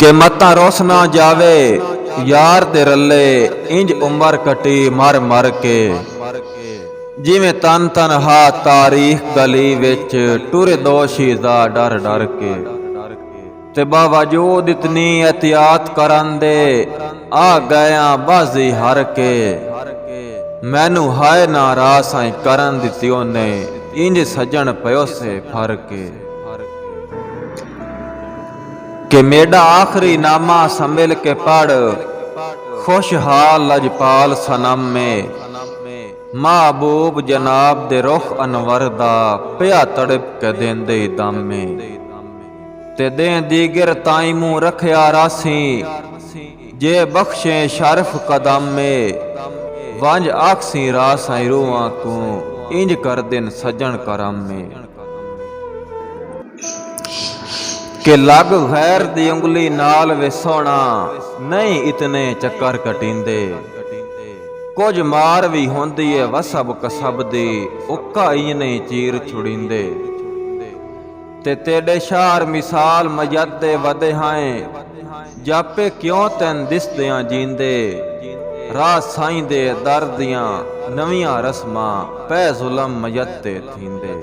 के मता रोस ना जावे यार ते रले इंज उमर कटी मर मर के जिवें तन तन हा तारीख गली विच टुर दोषी दा डर डर के ते बावजूद इतनी एहतियात करन दे आ गया बाजी हर के मैनू हाय नाराज साई करन दिती ओने इंज सजन पयो से फर के मेरा आखिरी नामा संभल के पढ़ खुशहाल लजपाल सनम में महबूब जनाब दे रुख अनवर दा पिया तड़प के देंदे दम में ते दे दीगर ताई मुंह रखया रासी जे बख्शे शर्फ कदम में वंज आखसी रासाई रूहां को इंज कर दिन सजन करम में के लग गैर दी उंगली नाल वे सोना नहीं इतने चक्कर कटिंदे कुछ मार भी होंदी है वसब कसब दी उक्का इने चीर छुड़िंदे ते तेरे शार मिसाल मजदे वदे हैं जापे क्यों तैन दिसदियां जींदे राह साईं दे दर दियां नवियां रस्मां पै जुलम मजदे थींदे।